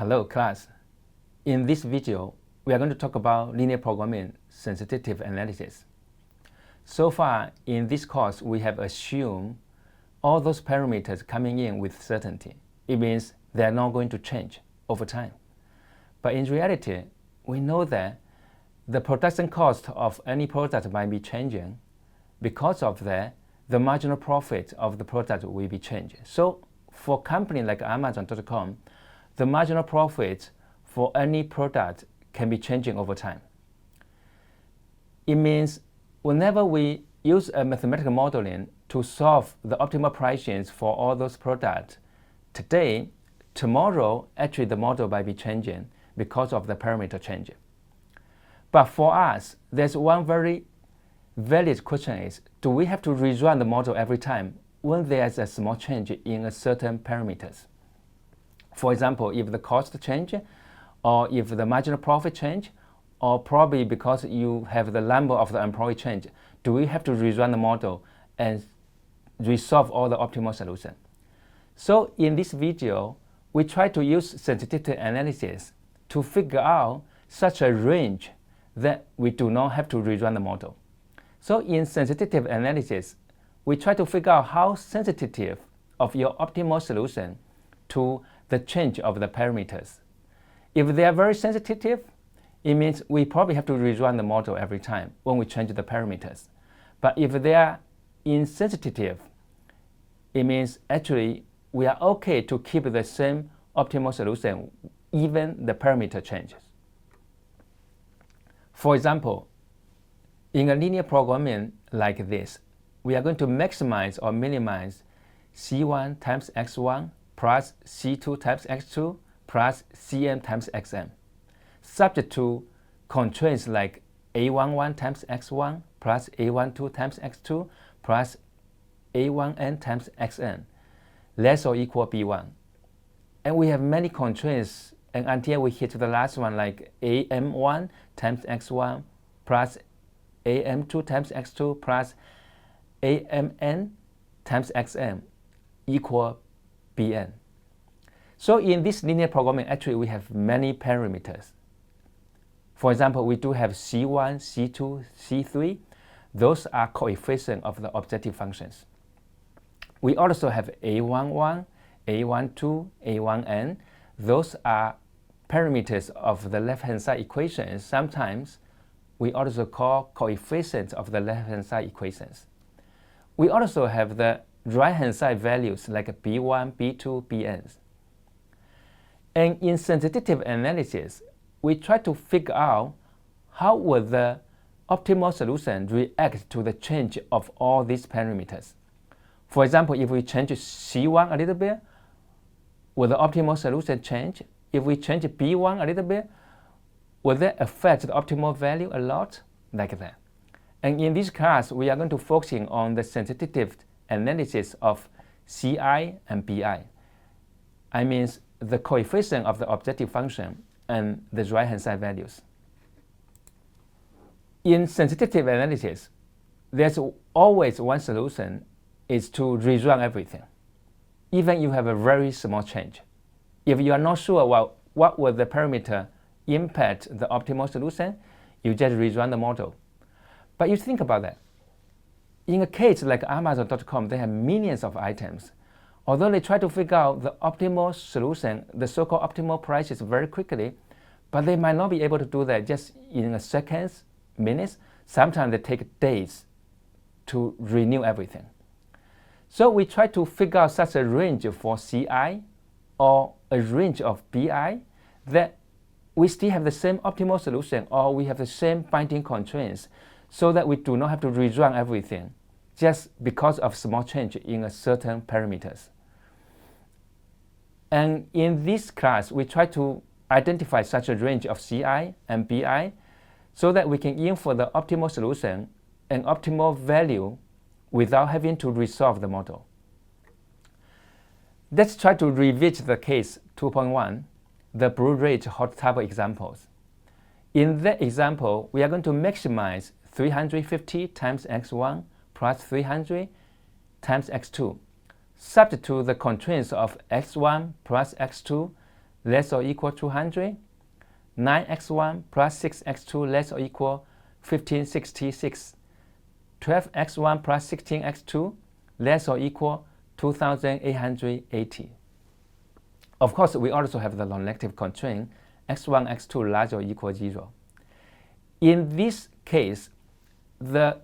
Hello class. In this video, we are going to talk about linear programming sensitive analysis. So far, in this course, we have assumed all those parameters coming in with certainty. It means they are not going to change over time. But in reality, we know that the production cost of any product might be changing. Because of that, the marginal profit of the product will be changing. So for a company like Amazon.com, the marginal profit for any product can be changing over time. It means whenever we use a mathematical modeling to solve the optimal pricing for all those products, today, tomorrow, actually the model might be changing because of the parameter changing. But for us, there's one very valid question is, do we have to rerun the model every time when there's a small change in a certain parameters? For example, if the cost change, or if the marginal profit change, or probably because you have the number of the employee change, do we have to rerun the model and resolve all the optimal solution? So in this video, we try to use sensitivity analysis to figure out such a range that we do not have to rerun the model. So in sensitivity analysis, we try to figure out how sensitive of your optimal solution to the change of the parameters. If they are very sensitive, it means we probably have to rerun the model every time when we change the parameters. But if they are insensitive, it means actually we are okay to keep the same optimal solution even the parameter changes. For example, in a linear programming like this, we are going to maximize or minimize C1 times X1 plus C2 times X2 plus Cm times Xm, subject to constraints like A11 times X1 plus A12 times X2 plus A1n times Xn, less or equal B1. And we have many constraints, and until we hit the last one like Am1 times X1 plus Am2 times X2 plus Amn times Xm equal Bn. So in this linear programming, actually we have many parameters. For example, we do have C1, C2, C3. Those are coefficients of the objective functions. We also have A11, A12, A1n. Those are parameters of the left-hand side equations. Sometimes we also call coefficients of the left-hand side equations. We also have the right-hand side values like B1, B2, Bn. And in sensitive analysis, we try to figure out how will the optimal solution react to the change of all these parameters. For example, if we change C1 a little bit, will the optimal solution change? If we change B1 a little bit, will that affect the optimal value a lot? Like that. And in this class, we are going to focus on the sensitive analysis of Ci and Bi. I mean the coefficient of the objective function and the right-hand side values. In sensitive analysis, there's always one solution is to rerun everything, even if you have a very small change. If you are not sure what will the parameter impact the optimal solution, you just rerun the model. But you think about that. In a case like Amazon.com, they have millions of items. Although they try to figure out the optimal solution, the so-called optimal prices very quickly, but they might not be able to do that just in seconds, minutes. Sometimes they take days to renew everything. So we try to figure out such a range for Ci or a range of Bi that we still have the same optimal solution or we have the same binding constraints so that we do not have to rerun everything just because of small change in a certain parameters. And in this class, we try to identify such a range of Ci and Bi so that we can aim for the optimal solution and optimal value without having to resolve the model. Let's try to revisit the case 2.1, the blue ridge hot tub examples. In that example, we are going to maximize 350 times X1 plus 300 times X2, subject to the constraints of X1 plus X2 less or equal 200, 9x1 plus 6x2 less or equal 1566, 12x1 plus 16x2 less or equal 2880. Of course, we also have the non-negative constraint, x1, x2 larger or equal 0. In this case, the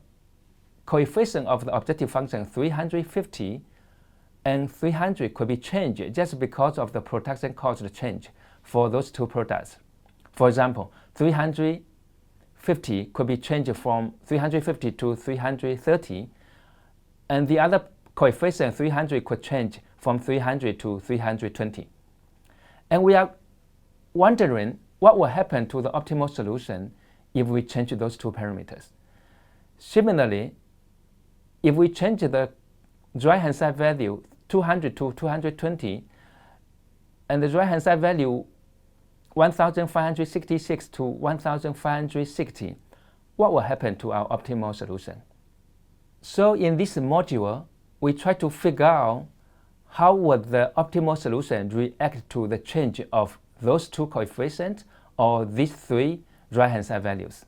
coefficient of the objective function 350 and 300 could be changed just because of the production cost change for those two products. For example, 350 could be changed from 350 to 330, and the other coefficient 300 could change from 300 to 320. And we are wondering what will happen to the optimal solution if we change those two parameters. Similarly, if we change the right-hand side value 200 to 220, and the right-hand side value 1566 to 1560, what will happen to our optimal solution? So in this module, we try to figure out how would the optimal solution react to the change of those two coefficients or these three right-hand side values.